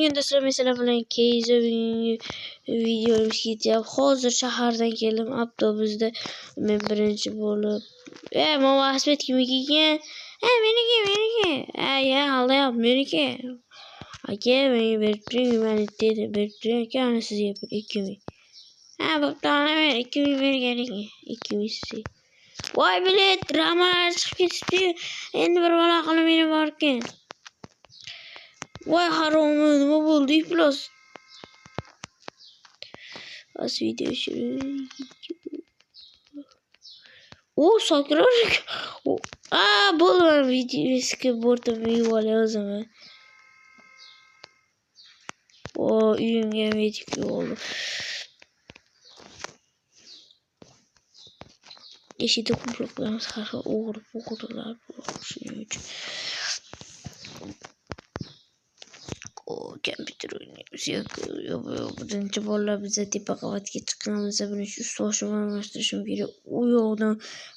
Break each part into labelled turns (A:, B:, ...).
A: Bugün sizlar mesela bilan Keyza videomiz ketyapti. Hozir shahardan keldim avtobusda men birinchi bo'lib. Mama Asbet kimniki ekan? Meniki. Ya aldayapti meniki. Aka menga berib turing, meni dedi. Berib turing aka, ana sizga 2000. Bo'pti olaver, 2000 berganing. 2000. Voy bilet, dramalar chiqib ketibdi. Endi bir bola qilib meni borken. Voy harom, nima bo'ldi iflos? Az video shuruq. Sakrar. Bo'ldi videoga bordim yuvali o'zimni. Uyimga medik oldu. Eshikda kumloqlarimiz har xil o'g'rilar shuning uchun. Kompyuter o'ynaymiz birinchi bolalar biza tepa qavatga chiqqanmiz, buni ust boshimni almashtirishim kerak. U yoqdan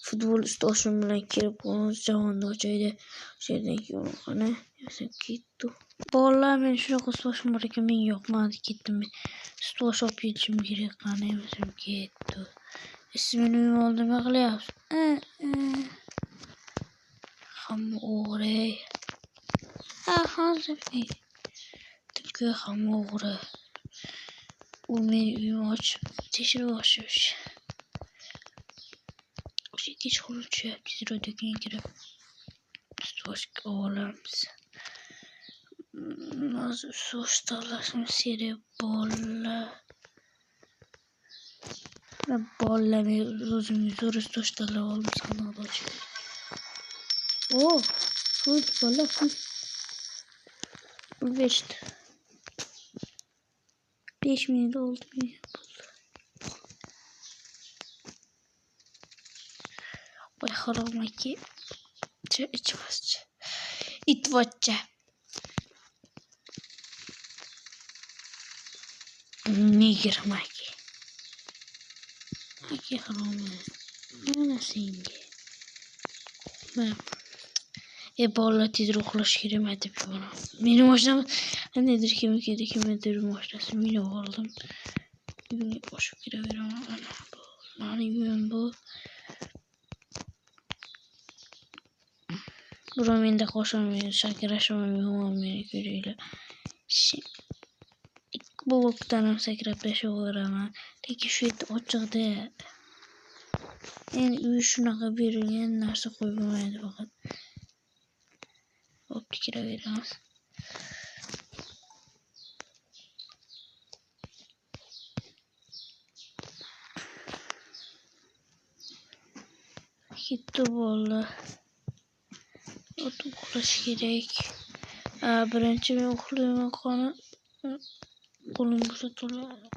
A: futbol ust boshim bilan kelib qolamiz javonda o'chaydi. O'shadan keyin qani ketdi. Bolalar men shunaqa ust boshim bor ekan, men yoqmadi, ketdim. Ust bosh olib ketishim kerak, qani emasam ketdi. Siz meni uyim oldida nima qilyapsiz? Hamma o'g'ri. Hozir hamma o'g'ri. U meni uyimni ochib tekshirib boshlash. O'sha kechqurun tushyapti, zirodaga kirib boshqa olamiz. Hozir so'sh tanlashni seriya bolalar. Bolalar o'zimni zo'r so'sh tanlab olamiz qanaqadir. Bola pul. Pul berishdi. 5 minut oldu. Voy harom aka. İçmezçi. İtvatça. Nigir maki. Aka harom. Mana senga. Bolalar tezroq uxlash kerak deb yo'ladim. Meni mashinam nedir kimdir mashinasi meni oldim. Uyga qo'shib kiraveraman. Mani uyim bu. Bura menda qo'shaman, sakrashim meni ko'ringlar. Bu vaqtdan ham sakrab tashlayveraman. Lekin shu yerda ochiqda. Endi uy shunaqa berilgan narsa qo'ymaydi faqat. Hop kiraveramiz. Ketdi bolalar. Uxlash kerak. Birinchi men uxlayman qani. Qo'lim bo'shatiladi.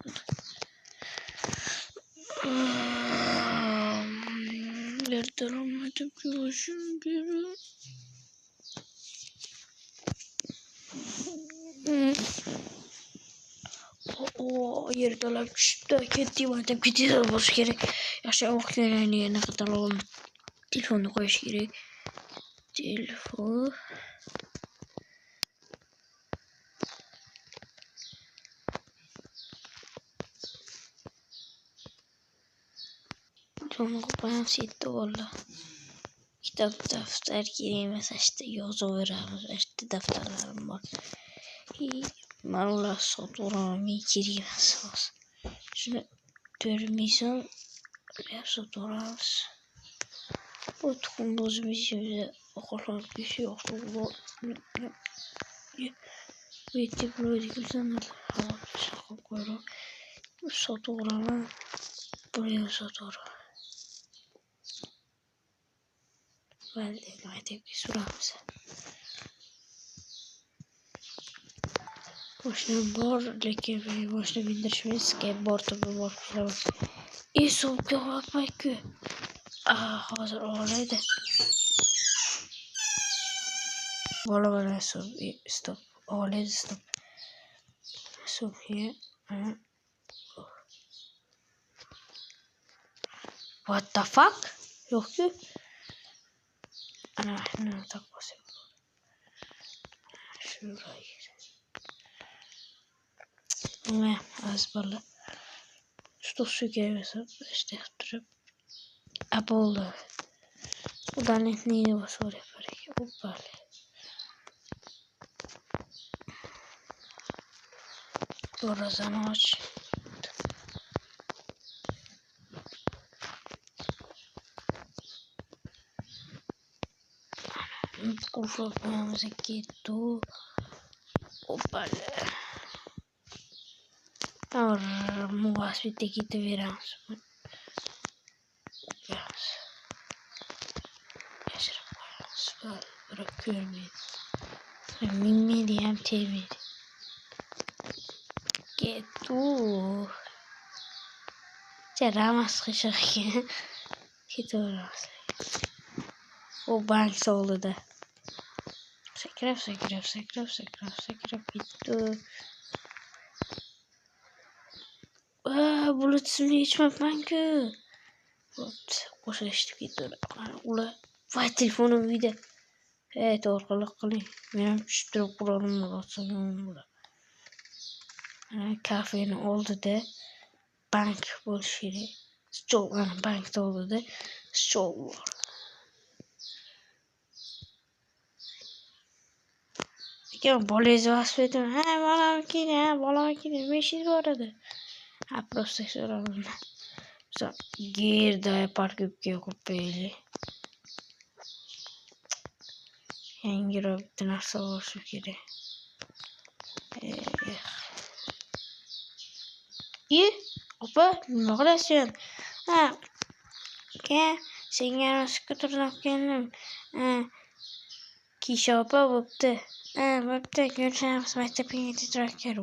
A: Ertalab yuvishim kerak. Yertalab tushibdi. Ketdim, aytib ketib bo'lish kerak. Yaxshi o'qiyani yana qataloqni telefonni qo'yish kerak. Telefon. Telefonni qo'yamiz yetdi valla. Kitob, daftar kerak emas, ishda yozaveramiz. Ishda daftarlarim bor. Men ular sotuveraman, kerak emas. Shuni 4000 so'm sotuveraman. Bu tuxum o'zimizga oqarib ketish yo'q. Bu yerda bo'ladigan qo'yib sotuveraman. Buni sotuveraman. Valde aytib so'ramiz. Mashina bor, lekin mashina bindirishimiz skateboardga bor qilamiz. Hisobga olmayku. Hozir olaydi. Bola stop. Olaydi stop. Sofiya. What the fuck? Yo'q-ku. Ana shuni taqosim. Shurayga. Ne az bola. Ustoz sökeyversa işte turib. Bo'ldi. Udalentniyni bosib olyapman. Oppali. Do'razani och. Qulflamamizga ketdi. Oppali. Muvasbitga ketaveramiz. Yashirib qo'yamiz. Birov ko'rmaydi. Minmaydi ham tegmaydi. Ketdi. Ramas qishig'iga ketaveramiz. O bank soldida. Sakrab ketdi. Bulut simli ichmabman-ku. O'sha eshitib ketdi. Ular voy telefonim uyda. To'g'ri qiling. Men ham tushib turib quralim bo'lsam bular. Kafeni oldida bank bo'lishi kerak. Stol, bankda oldida stol bor. Bolangiz velosipedi. Bolam keling. Meshingiz bor edi. Просто so'radim. Gerda parkobga qo'yib qo'yaylik. Yangiroq bitta narsa bo'lishi kerak. Opa, nima qilasan? Senga skuterdan keldim. Kisha opa bo'pti. Bo'pti, ko'rishamiz maktabga tezroq kel.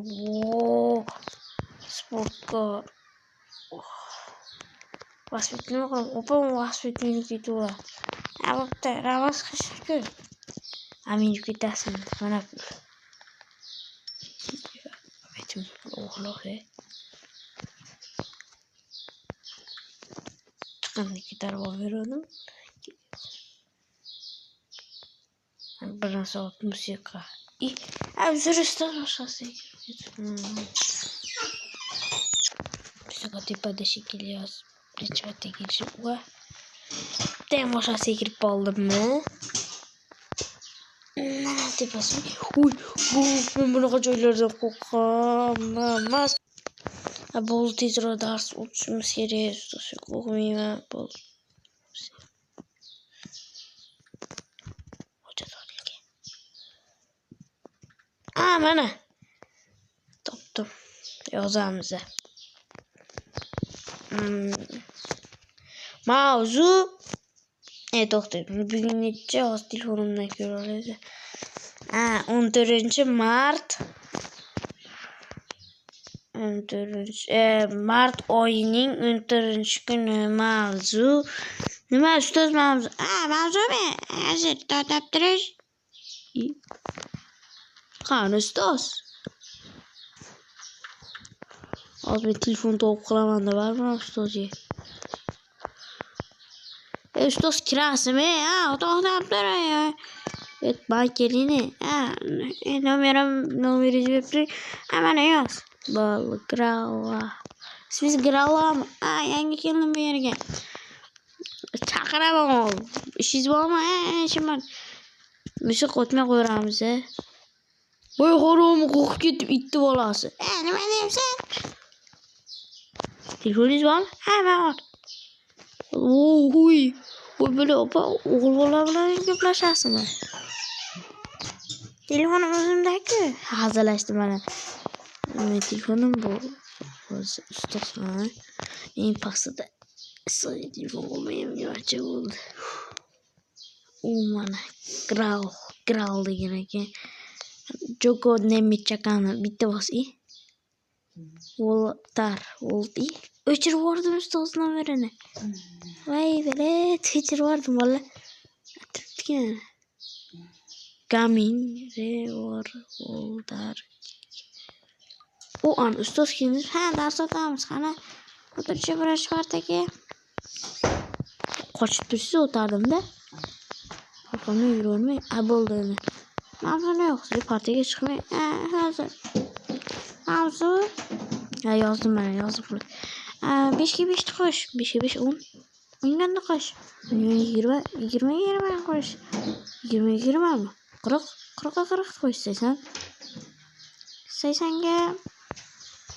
A: Sportkor. Vasfitni qilib, opa vasfitni ketaver. Bo'pti, Ravas qishku. Minib ketasin. Mana pul. Aytdim, o'g'loq-e. Chiqindi ko'tarib olverdim. Bir soat musiqa. O'zirishdan boshqasiga. Musiqa tepada shekilli yozib. Nechvata kelishib. Tem boshqasiga kirib qoldimmi? Tepasi. Men bunaqa joylardan qo'rqaman. Bo'ldi, tezroq dars o'tishimiz kerak. Qo'rqmayman. Bo'ldi. Mana. Topdim. Yozamiz. Mavzu. To'xtang. Bugun necha hozir telefonimdan ko'ra olasiz. 14-mart. Mart oyining 14-kuni mavzu. Nima ustoz mavzu? Mavzumi? Hozir topib turish. Qani ustoz? Hozir men telefon topib qilaman deb barman ustozga. Ustoz kirasizmi? To'xtab turing. Ben kelini. Nomeringizni berib turing. Mana yoz. Grava. Siz Gravami? Yangi keldim bu yerga. Chaqiraman. İşingiz bormi? İşim bor. Musiqa o'tmay qo'yamiz. Voy haromi qo'rqib ketib itni bolasi. Nima deyapsan? Telefoningiz bormi? Bor. Voy bola opa, o'g'il bola bilan gaplashasizmi? Telefonim o'zimda-ku. Hazillashdim mana. Men telefonim bu. Ustoz mana. Eng pastida telefon olmayapti bo'ldi. Mana Gral degan ekan. Joko Nemichakani bitta bosi. Volti. O'chirib yubordim ustoz nomerini. Voy bilet, o'chirib yubordim bola. Turibdi-ku. Gamin Voltar. Ustoz keldi. Dars o'tamiz. Qani o'tirishga birinchi partaga. Qochib tursiz o'tardim-da. Qo'rqmay yuravermay. Bo'ldi. Mavzuni yo'q. Siz partaga chiqmay. Hozir. mavzu. Yozdim mana, yozib qo'y. 5 ga 5 qo'sh. 5 ga 5 10. 10 ga qo'sh. 20 20 qo'sh. 20 20 mi? 40 40 40 qo'sh 80. 80 ga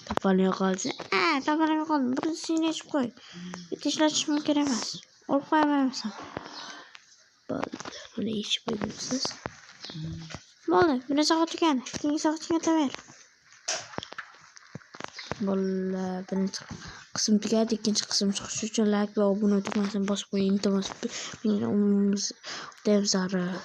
A: topolmay qolsa. Topolmay qoldim. Birinchini yechib qo'y. Bitta ishlatish mumkin emas. Olib qo'yamaysan. Bo'ldi. Buni yechib qo'yibsiz. Bo'ldi. Birinchi soat tugadi. Ikkinchi soat tugataver. Bo'ldi. Birinchi qism tugadi. Ikkinchi qism chiqishi uchun like va obuna tugmasini bosib qo'ying. Iltimos. Menga umrimiz deb zarur.